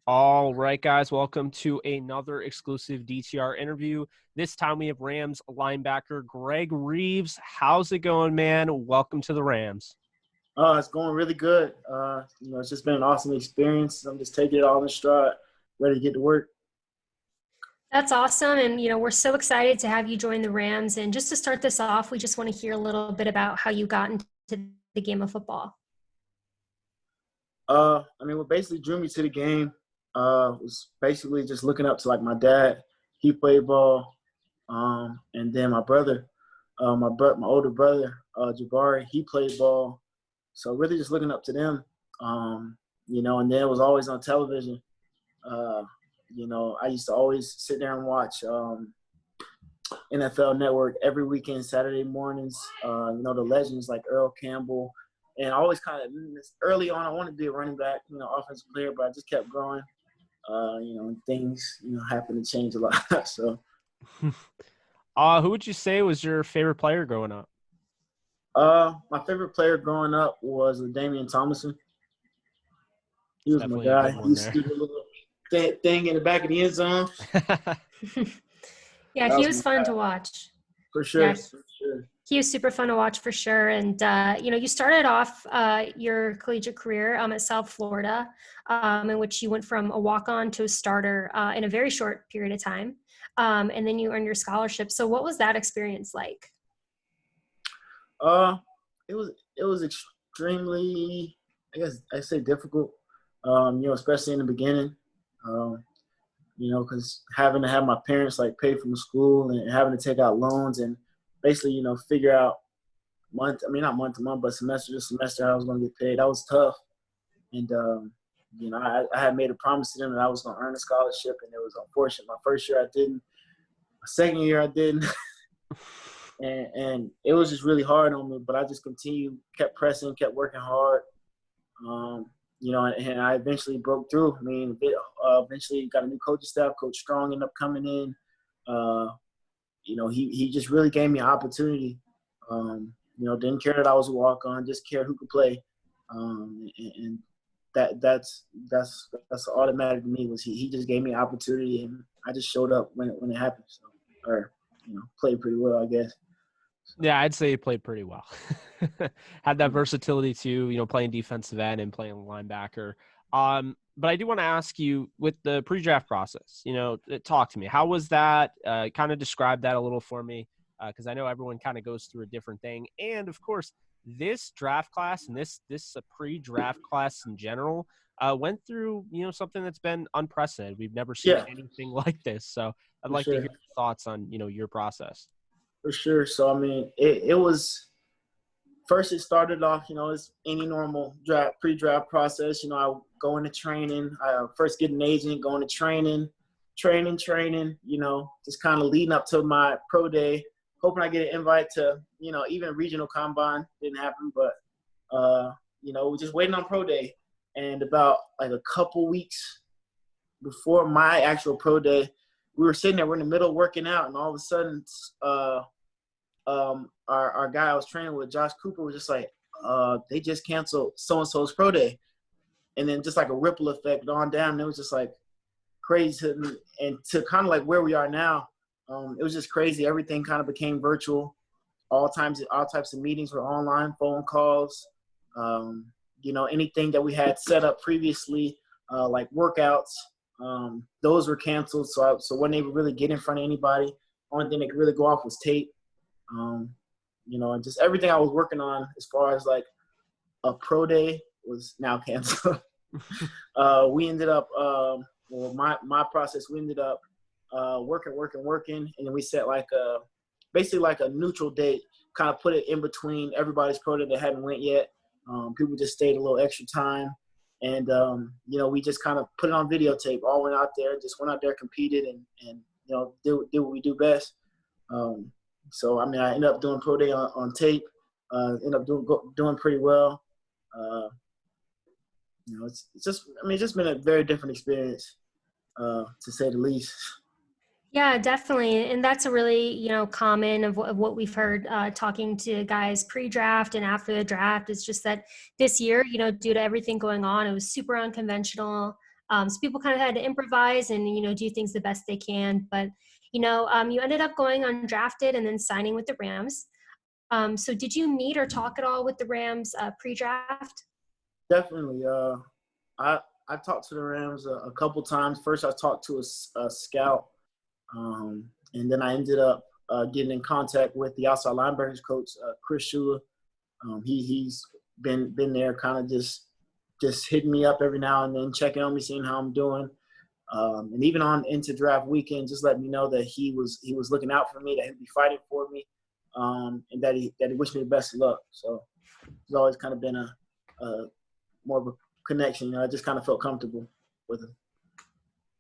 All right, guys, welcome to another exclusive DTR interview. This time we have Rams linebacker Greg Reaves. How's it going, man? Welcome to the Rams. It's going really good. It's just been an awesome experience. I'm just taking it all in stride, ready to get to work. That's awesome. And, we're so excited to have you join the Rams. And just to start this off, we just want to hear a little bit about how you got into the game of football. What basically drew me to the game was basically just looking up to like my dad. He played ball, and then my brother, my older brother, Jabari, he played ball. So really just looking up to them, and then it was always on television. I used to always sit there and watch NFL Network every weekend, Saturday mornings. The legends like Earl Campbell. And I always kind of early on, I wanted to be a running back, offensive player, but I just kept growing. And things, happened to change a lot. So, Who would you say was your favorite player growing up? My favorite player growing up was Damian Thomason. He was my guy. He used to do the little thing in the back of the end zone. Yeah, he was fun to watch. For sure. Yeah, for sure. He was super fun to watch for sure. And, you started off your collegiate career at South Florida, in which you went from a walk-on to a starter in a very short period of time. And then you earned your scholarship. So what was that experience like? It was extremely, I guess I'd say difficult, especially in the beginning, because having to have my parents like pay for the school and having to take out loans and basically, figure out not month to month, but semester to semester how I was going to get paid. That was tough. And, I had made a promise to them that I was going to earn a scholarship, and it was unfortunate. My first year I didn't. My second year I didn't. and it was just really hard on me, but I just continued, kept pressing, kept working hard. And I eventually broke through. Eventually got a new coaching staff. Coach Strong ended up coming in. He just really gave me an opportunity. Didn't care that I was a walk-on, just cared who could play. And that's automatic to me. Was he just gave me an opportunity, and I just showed up when it happened. So, played pretty well, I guess. Yeah, I'd say you played pretty well. Had that versatility too, playing defensive end and playing linebacker. But I do want to ask you, with the pre-draft process, talk to me. How was that? Kind of describe that a little for me, because I know everyone kind of goes through a different thing. And, of course, this draft class and this pre-draft class in general went through, something that's been unprecedented. We've never seen anything like this. So I'd like to hear your thoughts on, your process. For sure. So, it was – first, it started off, as any normal pre-draft process. I go into training. I first get an agent, go into training, just kind of leading up to my pro day, hoping I get an invite to, even regional combine. Didn't happen, but, we're just waiting on pro day. And about like a couple weeks before my actual pro day, we were sitting there, we're in the middle of working out, and all of a sudden our guy I was training with, Josh Cooper, was just like, they just canceled so-and-so's pro day. And then just like a ripple effect on down, and it was just like crazy. And to kind of like where we are now, it was just crazy. Everything kind of became virtual. All types of meetings were online, phone calls. Anything that we had set up previously, like workouts, those were canceled. So I wasn't able to really get in front of anybody. Only thing that could really go off was tape. And just everything I was working on as far as like a pro day was now canceled. We ended up, my process, we ended up working, and then we set basically like a neutral date, kind of put it in between everybody's pro day that hadn't went yet. People just stayed a little extra time, and we just kind of put it on videotape. All went out there, competed, and did what we do best. So I ended up doing pro day on tape. Ended up doing pretty well. It's just been a very different experience, to say the least. Yeah, definitely. And that's a really, common of what we've heard talking to guys pre-draft and after the draft. Is just that this year, due to everything going on, it was super unconventional. So people kind of had to improvise and, do things the best they can. But, you ended up going undrafted and then signing with the Rams. So did you meet or talk at all with the Rams pre-draft? Definitely. I talked to the Rams a couple times. First, I talked to a scout, and then I ended up getting in contact with the outside linebackers coach, Chris Shula. He's been there, kind of just hitting me up every now and then, checking on me, seeing how I'm doing, and even on into draft weekend, just letting me know that he was looking out for me, that he'd be fighting for me, and that he wished me the best of luck. So it's always kind of been a more of a connection. I just kind of felt comfortable with him.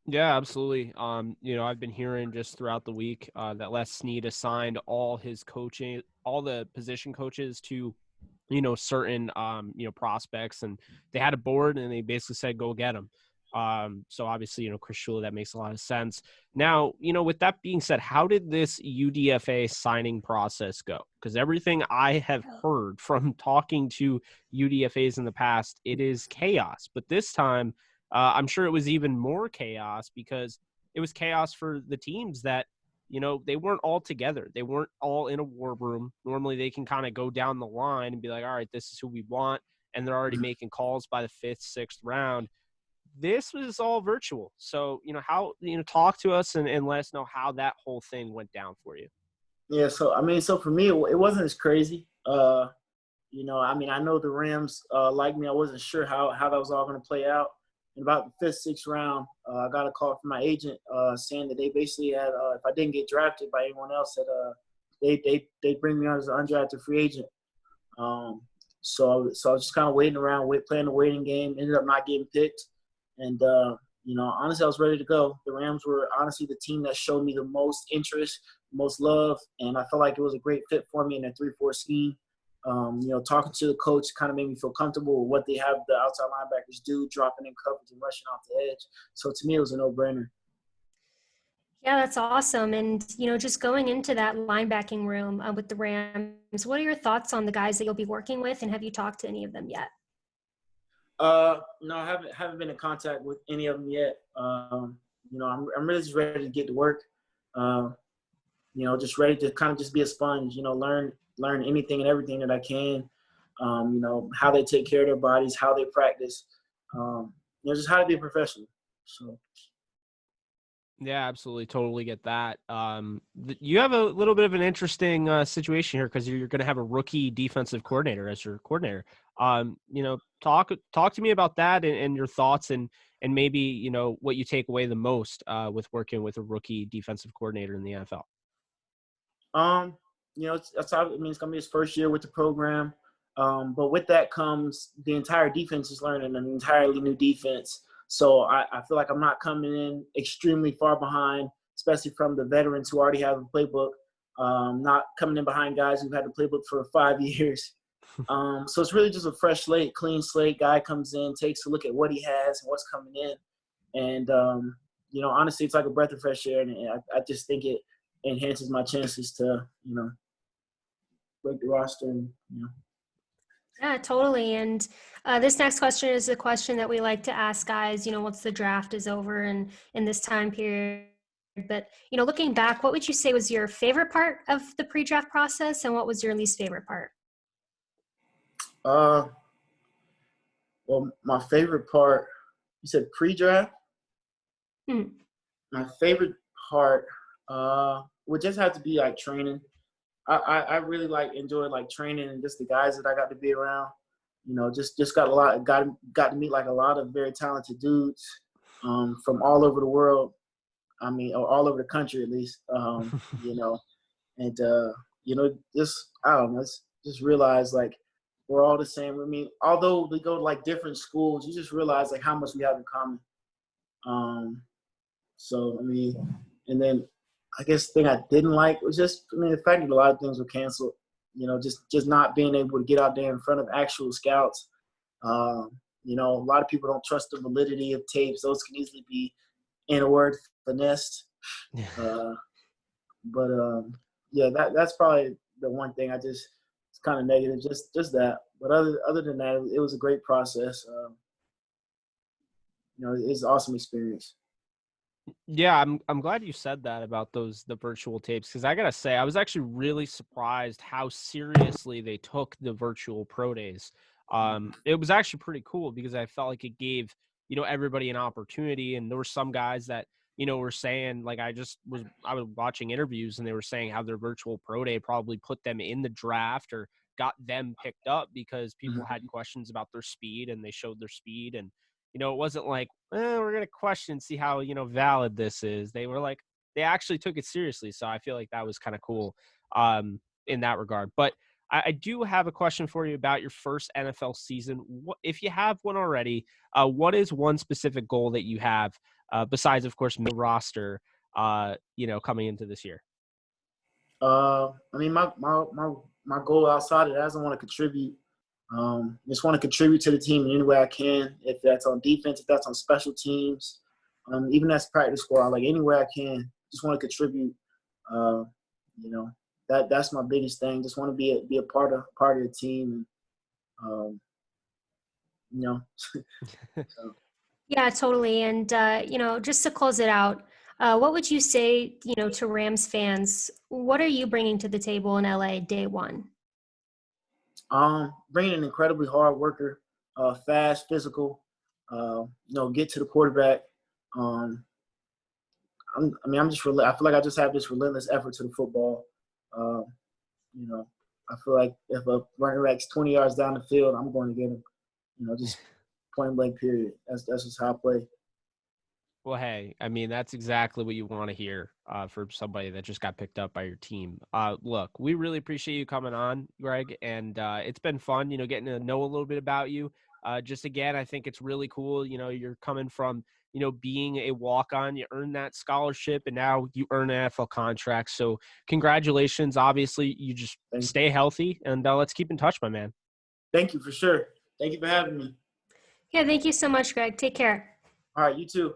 Yeah, absolutely. I've been hearing just throughout the week that Les Snead assigned all the position coaches to, certain, prospects, and they had a board and they basically said, go get them. So obviously, Chris Shula, that makes a lot of sense. Now, with that being said, how did this UDFA signing process go? Because everything I have heard from talking to UDFAs in the past, it is chaos. But this time, I'm sure it was even more chaos because it was chaos for the teams that, they weren't all together. They weren't all in a war room. Normally they can kind of go down the line and be like, all right, this is who we want. And they're already making calls by the 5th, 6th round. This was all virtual. So, talk to us and let us know how that whole thing went down for you. Yeah. So for me, it wasn't as crazy. I know the Rams like me. I wasn't sure how that was all going to play out. In about the 5th, 6th round, I got a call from my agent saying that they basically had, if I didn't get drafted by anyone else, that they'd bring me on as an undrafted free agent. So I was just kind of waiting around, playing the waiting game. Ended up not getting picked, and honestly, I was ready to go. The Rams were honestly the team that showed me the most interest, most love, and I felt like it was a great fit for me in a 3-4 scheme. Talking to the coach kind of made me feel comfortable with what they have the outside linebackers do, dropping in coverage and rushing off the edge. So to me, it was a no-brainer. Yeah, that's awesome. And, just going into that linebacking room with the Rams, what are your thoughts on the guys that you'll be working with, and have you talked to any of them yet? No, I haven't been in contact with any of them yet. I'm really just ready to get to work. Just ready to kind of just be a sponge, learn anything and everything that I can, how they take care of their bodies, how they practice, just how to be a professional. So. Yeah, absolutely. Totally get that. You have a little bit of an interesting situation here because you're going to have a rookie defensive coordinator as your coordinator. Talk to me about that and your thoughts and maybe, what you take away the most with working with a rookie defensive coordinator in the NFL. It's going to be his first year with the program. But with that comes the entire defense is learning an entirely new defense. So I feel like I'm not coming in extremely far behind, especially from the veterans who already have a playbook, not coming in behind guys who've had the playbook for 5 years. So it's really just a fresh slate, clean slate. Guy comes in, takes a look at what he has and what's coming in. And, honestly, it's like a breath of fresh air. And I just think it enhances my chances to, break the roster and. Yeah, totally. And this next question is a question that we like to ask guys, once the draft is over and in this time period. But, looking back, what would you say was your favorite part of the pre-draft process and what was your least favorite part? Well, my favorite part, you said pre-draft? My favorite part would just have to be like training. I really enjoyed training and just the guys that I got to be around. Just got to meet a lot of very talented dudes from all over the world. I mean, or all over the country at least. And just realize we're all the same. I mean, although we go to different schools, you just realize how much we have in common. So I mean, and then. I guess the thing I didn't like was just, the fact that a lot of things were canceled, just not being able to get out there in front of actual scouts. A lot of people don't trust the validity of tapes. Those can easily be, in a word, finessed. That's probably the one thing it's kind of negative, just that. But other than that, it was a great process. it's an awesome experience. Yeah, I'm glad you said that about the virtual tapes, because I gotta say I was actually really surprised how seriously they took the virtual pro days. It was actually pretty cool because I felt like it gave everybody an opportunity, and there were some guys that were saying, like, I was watching interviews and they were saying how their virtual pro day probably put them in the draft or got them picked up because people had questions about their speed and they showed their speed. And it wasn't like, we're going to question, see how, valid this is. They were like, they actually took it seriously. So I feel like that was kind of cool in that regard. But I do have a question for you about your first NFL season. If you have one already, what is one specific goal that you have besides, of course, the roster, coming into this year? I mean, my goal outside of that is I want to contribute. Just want to contribute to the team in any way I can. If that's on defense, if that's on special teams, even as practice squad, like anywhere I can, just want to contribute. That's my biggest thing. Just want to be a part of the team. So. Yeah, totally. And just to close it out, what would you say, to Rams fans? What are you bringing to the table in LA day one? Bringing an incredibly hard worker, fast, physical, get to the quarterback. I feel like I just have this relentless effort to the football. I feel like if a running back's 20 yards down the field, I'm going to get him. Just point blank period. That's just how I play. Well, hey, I mean, that's exactly what you want to hear for somebody that just got picked up by your team. Look, we really appreciate you coming on, Greg, and it's been fun, getting to know a little bit about you. Just again, I think it's really cool. You're coming from, being a walk-on, you earned that scholarship, and now you earn an NFL contract. So congratulations. Obviously, you just stay healthy, and let's keep in touch, my man. Thank you, for sure. Thank you for having me. Yeah, thank you so much, Greg. Take care. All right, you too.